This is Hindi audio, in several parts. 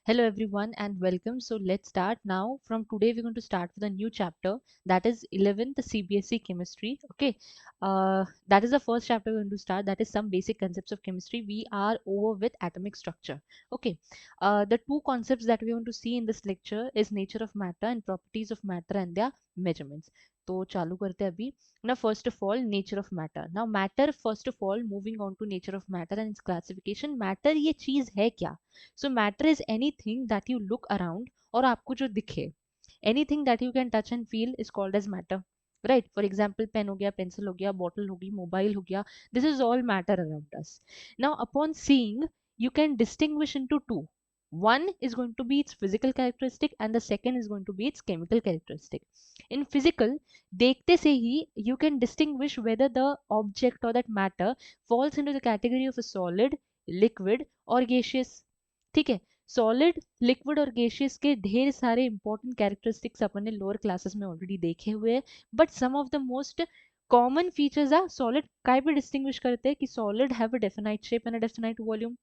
Hello everyone and welcome. So let's start now. From today we're going to start with a new chapter that is 11th CBSE chemistry. Okay, that is the first chapter we're going to start. That is some basic concepts of chemistry. We are over with atomic structure. Okay, the two concepts that we want to see in this lecture is nature of matter and properties of matter and their measurements. तो चालू करते हैं अभी. Now first of all, nature of matter. Now matter, first of all, moving on to nature of matter and its classification. Matter ये चीज है क्या? So matter is anything that you look around और आपको जो दिखे. Anything that you can touch and feel is called as matter. Right? For example, pen हो गया, pencil हो गया, bottle हो गई, mobile हो गया. This is all matter around us. Now, upon seeing, you can distinguish into two. One is going to be its physical characteristic and the second is going to be its chemical characteristic. In physical, देखते से ही you can distinguish whether the object or that matter falls into the category of a solid, liquid or gaseous. ठीक है. सॉलिड, लिक्विड और गैसियस के ढेर सारे इंपॉर्टेंट कैरेक्टरिस्टिक्स अपन ने लोअर क्लासेस में ऑलरेडी देखे हुए हैं, but some of the most common features are solid. काय पे डिस्टिंग्विश करते हैं कि solid have a definite shape and a definite volume,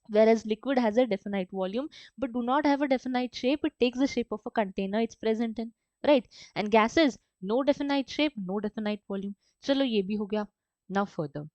whereas liquid has a definite volume but do not have a definite shape. It takes the shape of a container it's present in, right? And gases, no definite shape, no definite volume. चलो ये भी हो गया. Now further,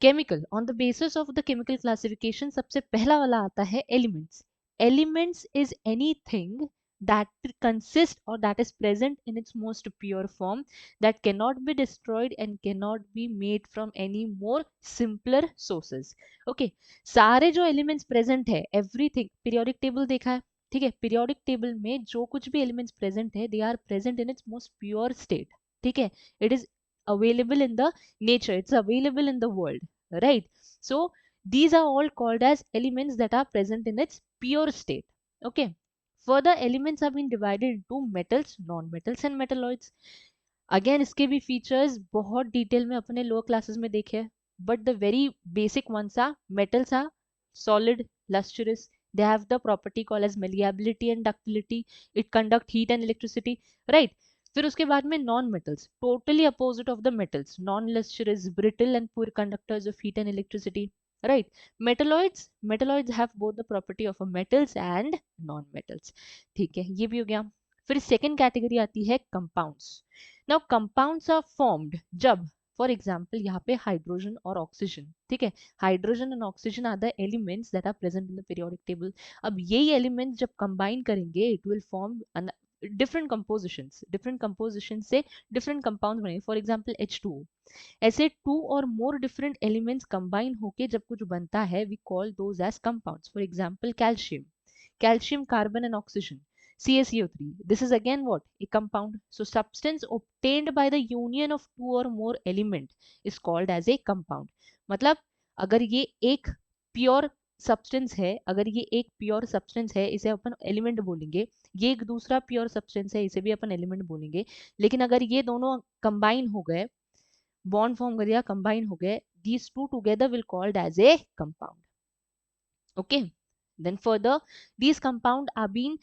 chemical, on the basis of the chemical classification सबसे पहला वाला आता है elements. Elements is anything that consists or that is present in its most pure form, that cannot be destroyed and cannot be made from any more simpler sources. Okay, सारे जो एलिमेंट्स प्रेजेंट है, एवरीथिंग, पीरियोडिक टेबल देखा है. ठीक है, पीरियोडिक टेबल में जो कुछ भी एलिमेंट्स प्रेजेंट है, they are present in its most pure state. ठीक है, it is available in the nature, it's available in the world, right? So these are all called as elements that are present in its pure state. Okay, further elements have been divided into metals, non-metals and metalloids. Again इसके भी फीचर्स बहुत डिटेल में अपने लोअर क्लासेस में देखे हैं, but the very basic ones are metals are solid, lustrous, they have the property called as malleability and ductility, it conduct heat and electricity, right? फिर उसके बाद में non metals, totally opposite of the metals, non lustrous, brittle and poor conductors of heat and electricity, right? Metalloids have both the property of a metals and non metals. ठीक है, ये भी हो गया. फिर सेकेंड कैटेगरी आती है compounds. Now compounds are formed जब, फॉर एग्जाम्पल यहाँ पे हाइड्रोजन और ऑक्सीजन. ठीक है, hydrogen and oxygen are the elements that are present in the periodic table. अब यही एलिमेंट्स जब कंबाइन करेंगे, it will form different composition से डिफरेंट कंपाउंड बनेंगे. For example H2O. ऐसे टू और मोर डिफरेंट एलिमेंट्स कंबाइन होके जब कुछ बनता है, we call those as compounds. For example calcium, carbon and oxygen, CaCO3. This is again what? A compound. So substance obtained by the union of two or more element is called as a compound. मतलब अगर ये एक प्योर सब्सटेंस है, अगर ये एक प्योर सब्सटेंस है, इसे अपन एलिमेंट बोलेंगे. ये एक दूसरा प्योर सब्सटेंस है, इसे भी अपन एलिमेंट बोलेंगे. लेकिन अगर ये दोनों कंबाइन हो गए, बॉन्ड फॉर्म कर दिया, कंबाइन हो गए, these two together will called as a compound. Okay, then further, these compound are being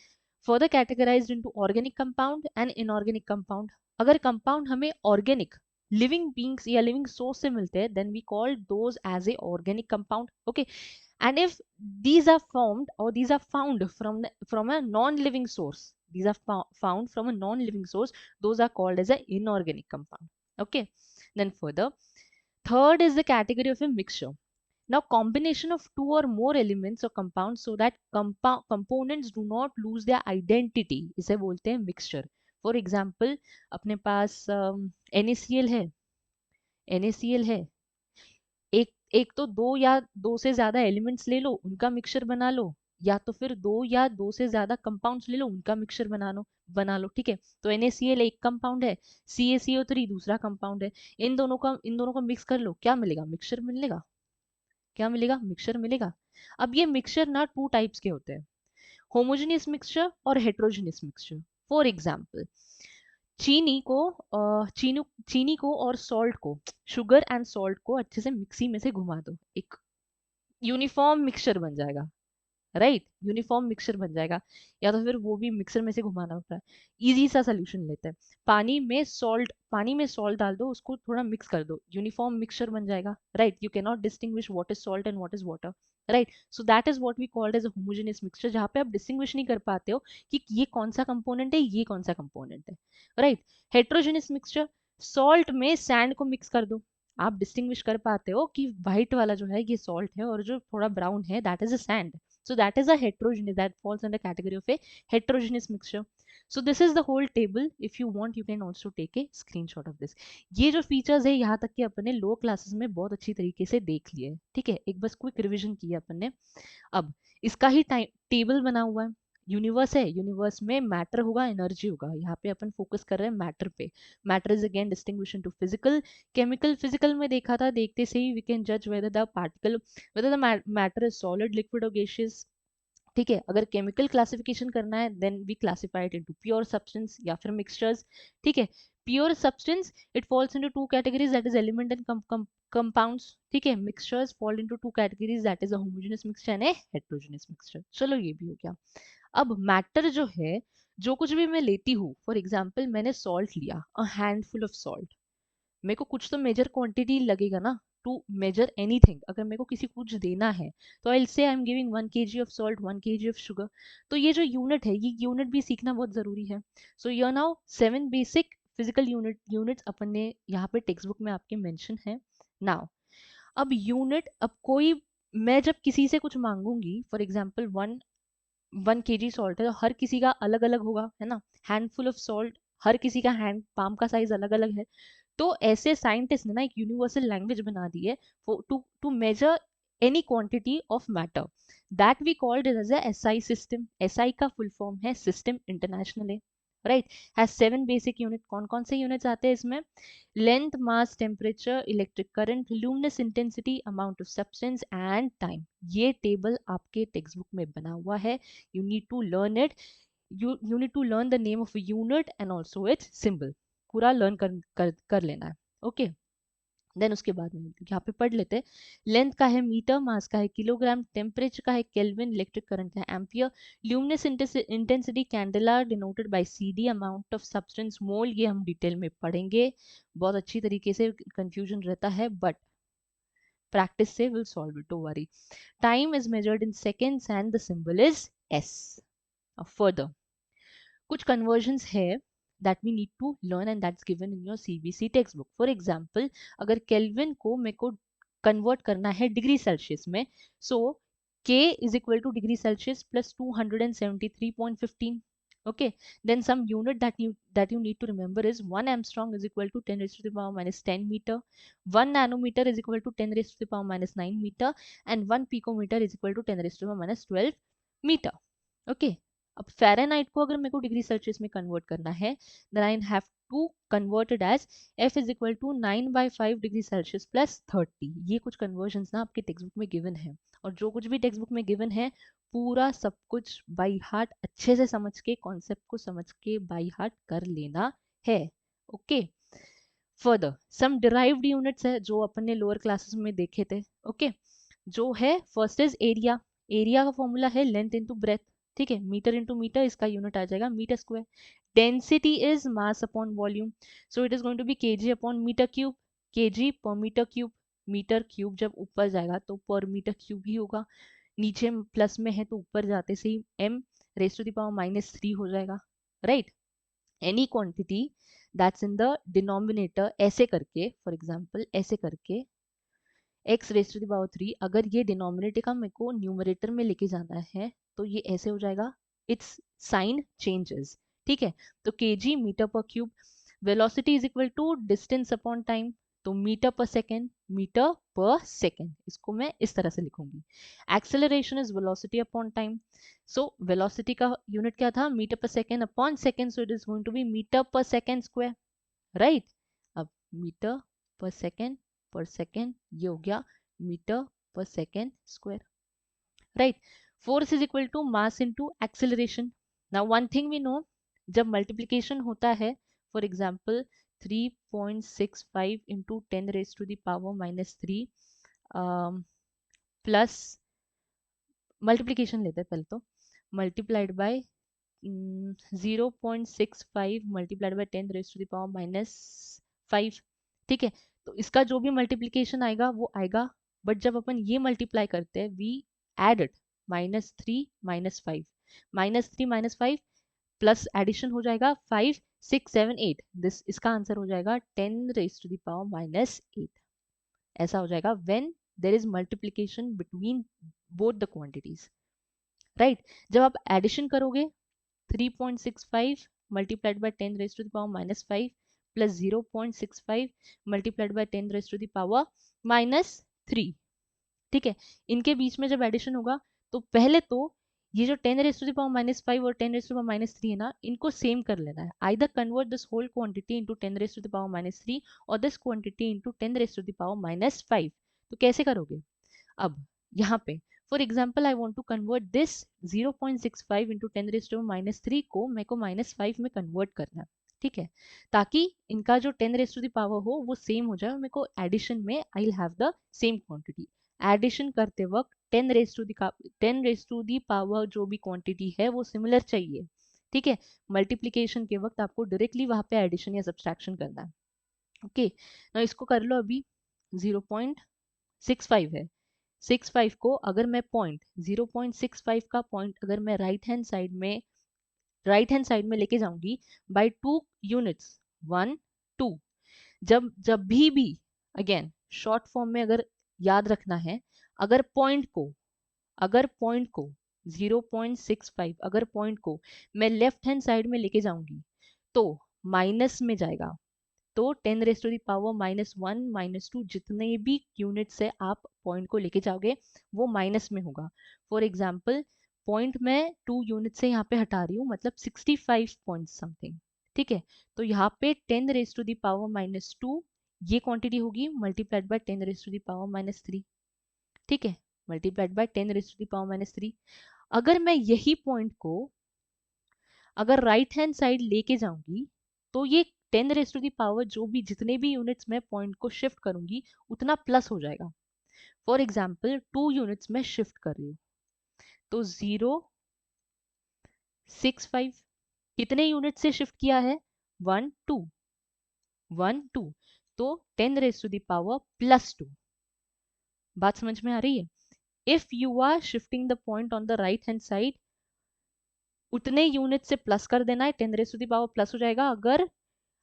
further categorized into organic compound and inorganic compound. अगर compound हमें organic living beings या living source से मिलते हैं, then we call those as a organic compound. Okay, and if these are formed or these are found from a non-living source, these are found from a non-living source, those are called as a inorganic compound. Okay, then further, third is the category of a mixture. Now combination of two or more elements or compounds so that components do not lose their identity, इसे बोलते हैं mixture. For example, अपने पास NaCl है, NaCl है, एक एक तो दो या दो से ज्यादा एलिमेंट्स ले लो, उनका मिक्सचर बना लो, या तो फिर दो या दो से ज्यादा कंपाउंड्स ले लो, उनका मिक्सचर बना लो. ठीक है, तो NaCl एक कंपाउंड है, CaCO3 दूसरा कंपाउंड है. इन दोनों को मिक्स कर लो, क्या मिलेगा? मिक्सचर मिलेगा. क्या मिलेगा? मिक्सचर मिलेगा. अब ये मिक्सचर ना टू टाइप्स के होते हैं, होमोजेनियस मिक्सचर और हेट्रोजेनियस मिक्सचर. फॉर एग्जांपल, चीनी को चीनी को और सॉल्ट को, शुगर एंड सॉल्ट को अच्छे से मिक्सी में से घुमा दो, एक यूनिफॉर्म मिक्सचर बन जाएगा. राइट, यूनिफॉर्म मिक्सचर बन जाएगा, या तो फिर वो भी मिक्सर में से घुमाना होता है। इजी सा सोल्यूशन लेते हैं, पानी में सॉल्ट डाल दो, उसको थोड़ा मिक्स कर दो, यूनिफॉर्म मिक्सचर बन जाएगा। Right, you can not distinguish what is salt and what is water. Right, so that is what we called as a homogeneous mixture, जहाँ पे आप डिस्टिंग्विश नहीं कर पाते हो कि ये कौन सा कंपोनेंट है, ये कौन सा कंपोनेंट है। राइट, हेट्रोजेनियस मिक्सचर, सॉल्ट में सैंड को मिक्स कर दो, आप डिस्टिंग्विश कर पाते हो कि व्हाइट वाला जो है ये सॉल्ट है और जो थोड़ा ब्राउन है that is a sand. So that is a heterogeneous, that falls under category of a heterogeneous mixture. So this is the whole table. If you want, you can also take a screenshot of this. ये जो फीचर्स है यहाँ तक कि अपने लो क्लासेस में बहुत अच्छी तरीके से देख लिए, ठीक है, एक बस क्विक रिवीजन किया अपन ने। अब इसका ही टेबल बना हुआ है। यूनिवर्स है, यूनिवर्स में मैटर होगा, एनर्जी होगा, यहाँ पे अपन फोकस कर रहे हैं मैटर पे। Matter is again distinguish into physical, chemical. Physical में देखा था, देखते से ही वी कैन जज whether the particle, whether the matter is solid, liquid और गैसियस। ठीक है, अगर केमिकल क्लासिफिकेशन करना है then we classify it into pure substance या फिर मिक्सचर्स। ठीक है, pure substance it falls into two categories, that is element and compounds. ठीक है, mixtures fall into two categories, that is a homogeneous mixture and A heterogeneous mixture. चलो ये भी हो गया। अब मैटर जो है, जो कुछ भी मैं लेती हूँ, फॉर एग्जाम्पल मैंने सॉल्ट लिया, अ हैंडफुल ऑफ सॉल्ट, मेरे को कुछ तो मेजर क्वांटिटी लगेगा ना टू मेजर एनीथिंग। अगर मेरे को किसी को कुछ देना है तो आई से I am giving 1 kg of salt, 1 kg of sugar. तो ये जो यूनिट है, ये यूनिट भी सीखना बहुत जरूरी है। So you now 7 basic physical units अपन ने यहाँ पे टेक्स्ट बुक में आपके मेंशन है। नाउ अब यूनिट, अब कोई, मैं जब किसी से कुछ मांगूंगी, फॉर एग्जाम्पल 1 kg सॉल्ट है तो हर किसी का अलग अलग होगा, है ना। हैंडफुल ऑफ सॉल्ट, हर किसी का हैंड पाम का साइज अलग अलग है। तो ऐसे साइंटिस्ट ने ना एक यूनिवर्सल लैंग्वेज बना दी है to measure any quantity of matter, that we called as a SI system. SI का फुल फॉर्म है सिस्टम इंटरनेशनल है। राइट, हैज 7 बेसिक यूनिट। कौन कौन से यूनिट्स आते हैं इसमें? Length, mass, temperature, electric current, luminous intensity, amount of substance and time. ये टेबल आपके टेक्स्ट बुक में बना हुआ है, you need to learn it. you need to learn the name of a unit and also its symbol, पूरा लर्न कर लेना है। ओके, देन उसके बाद में यहाँ पे पढ़ लेते हैं। लेंथ का है मीटर, मास का है किलोग्राम, टेम्परेचर का है केल्विन, इलेक्ट्रिक करंट का है ampere, luminous intensity candela denoted by CD, amount of substance mole, ये हम डिटेल में पढ़ेंगे बहुत अच्छी तरीके से, कंफ्यूजन रहता है बट प्रैक्टिस से will solve it, don't worry. Time is measured in seconds and the symbol is S. Further कुछ कन्वर्जन्स है that we need to learn and that's given in your CBC text book. For example, अगर केल्विन को मेरे को कन्वर्ट करना है डिग्री सेल्सियस में, सो के is equal two degree Celsius plus 273.15। okay, then some unit that you need to remember is 1 angstrom is equal to 10 raised to the power minus 10 meter, 1 nanometer is equal to 10 raised to the power minus 9 meter, and 1 picometer is equal to 10 raised to the power minus 12 meter. okay, अब फ़ारेनहाइट को अगर मेरे को डिग्री सेल्सियस में कन्वर्ट करना है, then I have to convert it as F is equal to 9/5 degree Celsius plus 30। ये कुछ कन्वर्जन्स ना आपके टेक्स्ट बुक में गिवन है, और जो कुछ भी टेक्स्ट बुक में गिवन है पूरा सब कुछ बाई हार्ट अच्छे से समझ के, कॉन्सेप्ट को समझ के बाई हार्ट कर लेना है। ओके, फर्दर सम डिराइव्ड यूनिट्स है जो अपन ने लोअर क्लासेस में देखे थे। ओके, जो है फर्स्ट इज एरिया। एरिया का फॉर्मूला है लेंथ इंटू ब्रेथ। ठीक है, मीटर इंटू मीटर, इसका यूनिट आ जाएगा meter square. Density is mass upon volume, so it is going to be KG upon meter cube, KG per meter cube. Meter cube जब ऊपर जाएगा तो पर मीटर क्यूब ही होगा, नीचे प्लस में है तो ऊपर जाते से ही m raise to the power -3 हो जाएगा। Right, any quantity that's in the denominator, ऐसे करके, फॉर एग्जांपल ऐसे करके x raise to the power 3, अगर ये डिनोमिनेटर का मेरे को न्यूमरेटर में लेके जाना है तो ये ऐसे हो जाएगा, इट्स साइन चेंजेस। ठीक है, तो KG metre per cube. Velocity is equal to distance upon time, तो meter per second, meter per second, इसको मैं इस तरह से लिखूंगी। Acceleration is velocity upon time, so velocity का यूनिट क्या था, meter per second upon second, so it is going to be meter per second square. Right, अब मीटर पर सेकेंड ये हो गया meter per second square. Right, force is equal to mass into acceleration. Now one thing we know, जब मल्टीप्लिकेशन होता है, for example 3.65 into 10 raise to the power -3 plus multiplication लेते हैं पहले तो, multiplied by 0.65 multiplied by 10 raise to the power -5, ठीक है। तो इसका जो भी मल्टीप्लीकेशन आएगा वो आएगा, बट जब अपन ये मल्टीप्लाई करते हैं we add it, -3 -5, -3 -5 plus addition हो जाएगा 5 6 7 8, दिस इसका आंसर हो जाएगा 10 रेज टू द पावर -8। ऐसा हो जाएगा when there is multiplication between both the quantities, right. जब आप एडिशन करोगे 3.65 multiplied by 10 raise to the power -5 plus 0.65 multiplied by 10 raise to the power -3, ठीक है। इनके बीच में जब एडिशन होगा तो पहले तो ये जो 10 रेज टू द पावर -5 और 10 रेज टू द पावर -3 है ना, इनको सेम कर लेना है। Either convert this whole quantity into 10 raise to the power -3 और this quantity into 10 raise to the power -5। तो कैसे करोगे? अब यहाँ पे for example I want to convert this 0.65 into 10 raise to -3 को मेरे को -5 में कन्वर्ट करना है, ठीक है, ताकि इनका जो 10 रेज टू द पावर हो वो सेम हो जाए और मेरे को एडिशन में I will have the same quantity. Addition करते वक्त 10 रेज टू दी पावर जो भी क्वांटिटी है वो सिमिलर चाहिए, ठीक है। मल्टीप्लीकेशन के वक्त आपको डायरेक्टली वहां पे एडिशन या सब्सट्रैक्शन करना है, ओके। ना इसको कर लो, अभी 0.65 है, 65 को अगर मैं पॉइंट 0.65 का पॉइंट अगर मैं राइट हैंड साइड में लेके जाऊंगी बाय 2 यूनिट्स 1 2, जब भी अगेन शॉर्ट फॉर्म में अगर याद रखना है, अगर पॉइंट को 0.65 अगर पॉइंट को मैं लेफ्ट हैंड साइड में लेके जाऊंगी तो माइनस में जाएगा, तो 10 रेज टू द पावर -1 -2 जितने भी यूनिट से आप पॉइंट को लेके जाओगे वो माइनस में होगा। फॉर एग्जाम्पल पॉइंट में 2 यूनिट से यहाँ पे हटा रही हूँ, मतलब 65 पॉइंट समथिंग, ठीक है। तो यहाँ पे 10 रेज टू द पावर -2 ये क्वांटिटी होगी multiplied by 10 raise to the power -3, ठीक है, multiplied by 10 raise to the power -3। अगर मैं यही पॉइंट को अगर राइट हैंड साइड लेके जाऊंगी तो ये 10 रेज टू दी पावर जो भी जितने भी यूनिट्स में पॉइंट को शिफ्ट करूंगी उतना प्लस हो जाएगा। फॉर एग्जाम्पल 2 यूनिट्स में शिफ्ट कर रही हूँ तो 0.65 कितने यूनिट से शिफ्ट किया है? 1 2 1 2, तो 10 रेज टू दी पावर +2। बात समझ में आ रही है? If you are shifting the point on the right hand side उतने यूनिट से प्लस कर देना है, 10 raise to the power plus हो जाएगा। अगर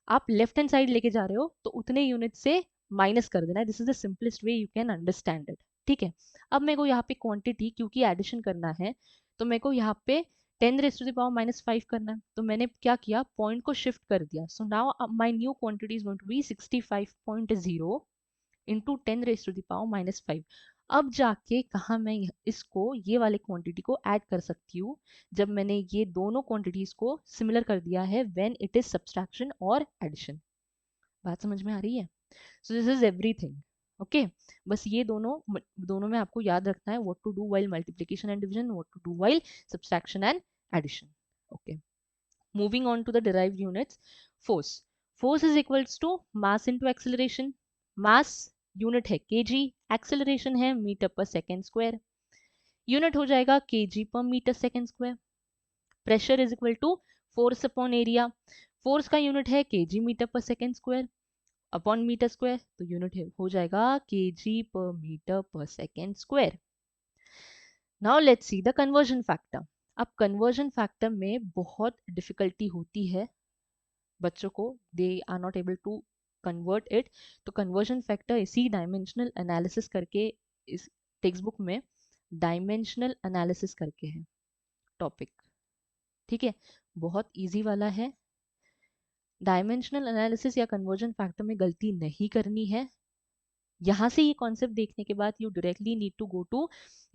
आप लेफ्ट हैंड साइड लेके जा रहे हो तो उतने यूनिट से माइनस कर देना है। This is the simplest way you can understand it, ठीक है। अब मेरे को यहाँ पे क्वांटिटी क्योंकि एडिशन करना है तो मेरे को यहाँ पे 10 रेज टू द पावर -5 करना है, तो मैंने क्या किया, पॉइंट को शिफ्ट कर दिया। So now my new quantity is going to be 65.0 into 10 raise to the power -5। अब जाके कहाँ मैं इसको ये वाले क्वांटिटी को ऐड कर सकती हूँ, जब मैंने ये दोनों क्वांटिटीज को सिमिलर कर दिया है व्हेन इट इज सब्सट्रैक्शन और एडिशन। बात समझ में आ रही है? So this is everything, okay. बस ये दोनों में आपको याद रखना है what to do while multiplication and division, what to do while subtraction and addition, okay. Moving on to the derived units, force is equals to mass into acceleration. Mass unit है केजी, एक्सेलरेशन है metre per second square, unit हो जाएगा KG per metre second square. Pressure is equal to force upon area, force का यूनिट है KG metre per second square upon metre square, तो यूनिट हो जाएगा KG per metre per second square. Now let's see the conversion factor. अब कन्वर्जन फैक्टर में बहुत डिफिकल्टी होती है बच्चों को, they are not able to convert it. तो कन्वर्जन फैक्टर इसी डायमेंशनल एनालिसिस करके इस टेक्स्ट बुक में डायमेंशनल एनालिसिस करके है टॉपिक, ठीक है, बहुत इजी वाला है। डायमेंशनल एनालिसिस या कन्वर्जन फैक्टर में गलती नहीं करनी है। यहाँ से ये कॉन्सेप्ट देखने के बाद you directly need to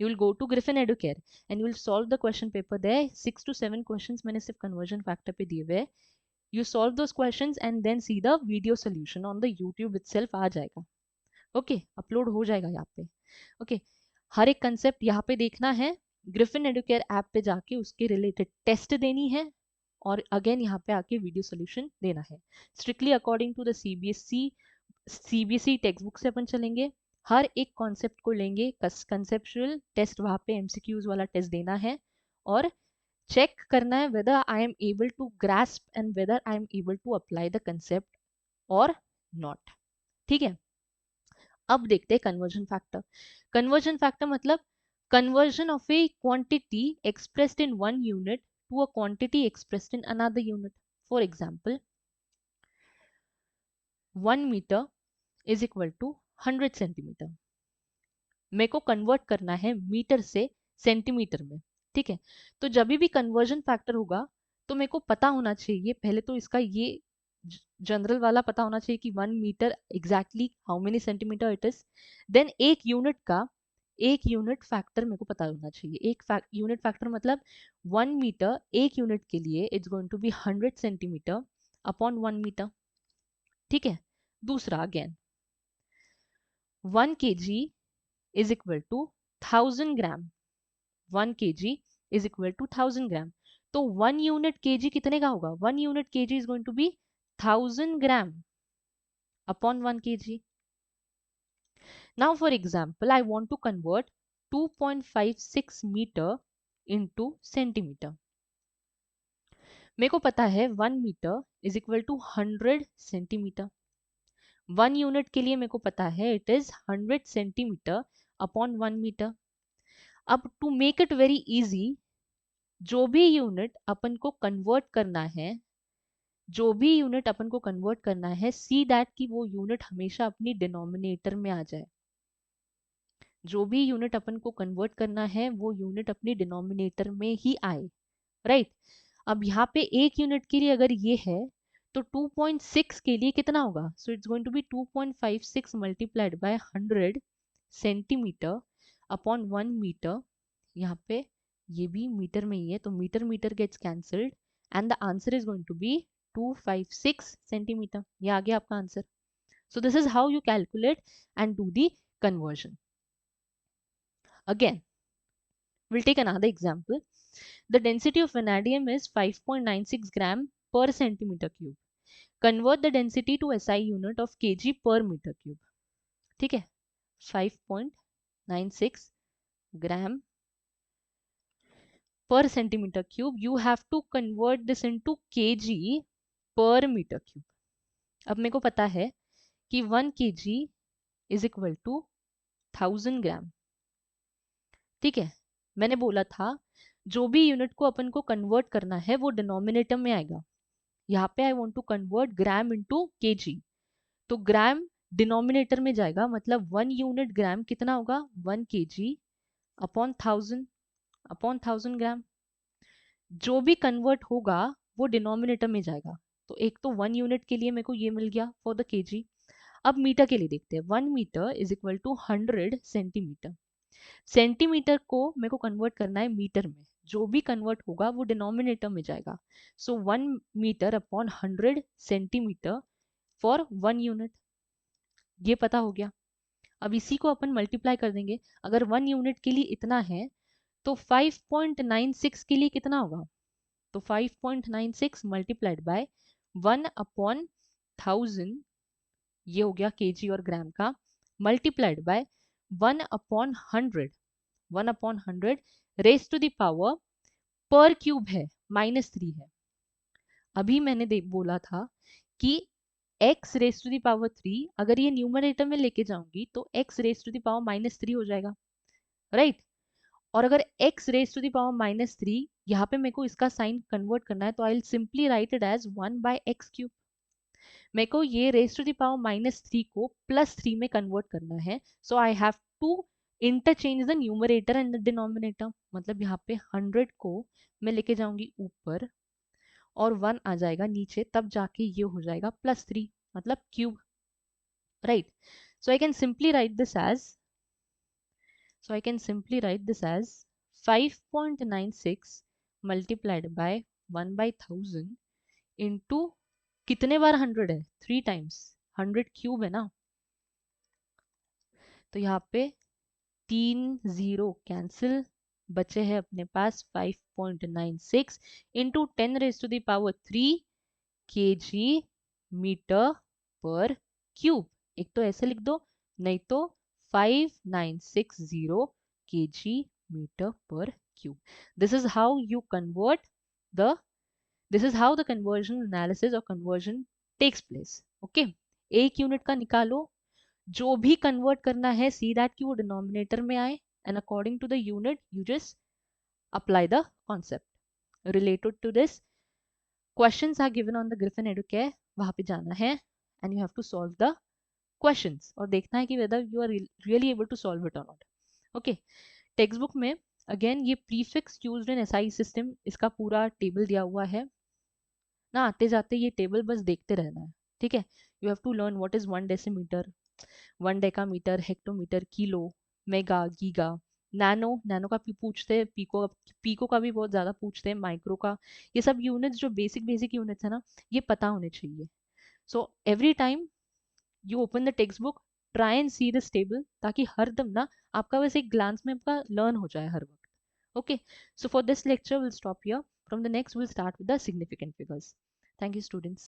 you will go to Griffin Educare and you will solve the question paper there. 6 to 7 questions मैंने सिर्फ कन्वर्जन फैक्टर पे दिए हुए, you solve those questions and then see the video solution on the YouTube itself आ जाएगा, ओके, अपलोड हो जाएगा यहाँ पे, ओके। हर एक कंसेप्ट यहाँ पे देखना है, ग्रिफिन एडुकेयर ऐप पे जाके उसके रिलेटेड टेस्ट देनी है और अगेन यहाँ पे आके वीडियो सोल्यूशन देना है। Strictly according to the CBSE textbook से अपन चलेंगे, हर एक कॉन्सेप्ट को लेंगे, कंसेप्चुअल टेस्ट वहाँ पे एमसीक्यूज वाला टेस्ट देना है और चेक करना है whether I am able to grasp and whether I am able to apply the concept और नॉट। ठीक है, अब देखते हैं कन्वर्जन फैक्टर। कन्वर्जन फैक्टर मतलब conversion of a quantity expressed in one unit to a quantity expressed in another unit. For example, 1 meter is equal to 100 centimeter. मेरे को कन्वर्ट करना है मीटर से सेंटीमीटर में। ठीक है, तो जब भी कन्वर्जन फैक्टर होगा तो मेरे को पता होना चाहिए, पहले तो इसका ये जनरल वाला पता होना चाहिए कि 1 मीटर exactly how many centimetre it is. Then एक यूनिट फैक्टर मेरे को पता होना चाहिए। एक यूनिट फैक्टर मतलब 1 मीटर एक यूनिट के लिए it's going to be 100 centimetre upon 1 metre. ठीक है, दूसरा again 1 kg is equal to 1000 gram. 1 kg is equal to 1000 gram. तो 1 यूनिट kg कितने का होगा? 1 unit kg is going to be 1000 gram upon 1 kg. Now for example, I want to convert 2.56 meter into centimeter. मेरे को पता है 1 metre is equal to 100 centimetre. 1 unit के लिए मेरे को पता है it is 100 centimetre upon 1 metre. अब to make it very easy, जो भी यूनिट अपन को कन्वर्ट करना है, सी दैट कि वो यूनिट हमेशा अपनी डिनोमिनेटर में आ जाए। जो भी यूनिट अपन को कन्वर्ट करना है वो यूनिट अपनी डिनोमिनेटर में ही आए, राइट। अब यहाँ पे एक यूनिट के लिए अगर ये है तो 2.6 के लिए कितना होगा? So it's going to be 2.56 multiplied by 100 centimetre upon 1 metre. यहाँ पे ये भी मीटर में ही है तो metre metre gets cancelled and the answer is going to be 256 centimetre. ये आ गया आपका answer. So this is how you calculate and do the conversion. Again, we'll take another example. The density of vanadium is 5.96 gram per centimeter cube. Convert the density to SI unit of kg per meter cube. ठीक है, 5.96 gram per centimeter cube. You have to convert this into kg per meter cube. अब मेरे को पता है कि 1 kg is equal to 1000 ग्राम। ठीक है, मैंने बोला था जो भी यूनिट को अपन को कन्वर्ट करना है वो डिनोमिनेटर में आएगा। यहाँ पे I want to convert gram into KG, तो ग्राम डिनोमिनेटर में जाएगा, मतलब 1 यूनिट ग्राम कितना होगा? 1 kg अपॉन 1000 ग्राम। जो भी कन्वर्ट होगा वो डिनोमिनेटर में जाएगा। तो एक तो 1 यूनिट के लिए मेरे को ये मिल गया फॉर द केजी। अब मीटर के लिए देखते हैं। 1 metre is equal to 100 centimetre. Centimetre को मेरे को कन्वर्ट करना है मीटर में, जो भी कन्वर्ट होगा वो डिनोमिनेटर में जाएगा। So 1 metre upon 100 centimetre for 1 unit, ये पता हो गया। अब इसी को अपन मल्टीप्लाई कर देंगे। अगर 1 यूनिट के लिए इतना है तो 5.96 के लिए कितना होगा? तो 5.96 मल्टीप्लाइड बाय 1/1000, ये हो गया केजी और ग्राम का, multiplied by 1/100 raise to the power पर क्यूब है -3 है। अभी मैंने बोला था कि x raise to the power 3 अगर ये न्यूमरेटर में लेके जाऊंगी तो x raise to the power -3 हो जाएगा, राइट। और अगर x raise to the power -3 यहाँ पे मेरे को इसका साइन कन्वर्ट करना है तो I will simply write it as 1/x³ मेरे को ये रेस टू द पावर -3 को +3 में कन्वर्ट करना है। So I have to interchange the numerator and the denominator. मतलब यहाँ पे 100 को मैं लेके जाऊंगी ऊपर और 1 आ जाएगा नीचे, तब जाके ये हो जाएगा +3 मतलब cube, right. So I can simply write this as 5.96 multiplied by 1/1000 into कितने बार 100 है? 3 टाइम्स 100 क्यूब है ना, तो यहाँ पे 3 0 कैंसिल, बचे हैं अपने पास 5.96 into 10 raise to the power 3 kg metre per cube. एक तो ऐसे लिख दो, नहीं तो 5960 kg meter per cube. This is how you convert the this is how the conversion analysis or conversion takes place. Okay, एक यूनिट का निकालो, जो भी कन्वर्ट करना है सी दैट कि वो डिनोमिनेटर में आए, and according to the unit you just apply the concept. Related to this, questions are given on the Griffin Educare, वहाँ पे जाना है and you have to solve the questions और देखना है कि whether you are really able to solve it or not. Okay, textbook में again ये prefix used in SI system इसका पूरा टेबल दिया हुआ है ना, आते जाते ये टेबल बस देखते रहना है, ठीक है. You have to learn what is 1 decimetre, 1 decametre, hectometre, kilo, mega, giga, nano, nano का भी पूछते हैं, पीको, पीको का भी बहुत ज़्यादा पूछते हैं, माइक्रो का. ये सब यूनिट्स जो बेसिक बेसिक यूनिट्स है ना, ये पता होने चाहिए. So every time you open the text book, try and see this table, ताकि हर दम ना आपका बस एक ग्लांस में आपका लर्न हो जाए हर वक्त. Okay, so for this lecture, we'll stop here. From the next, we'll start with the significant figures. Thank you, students.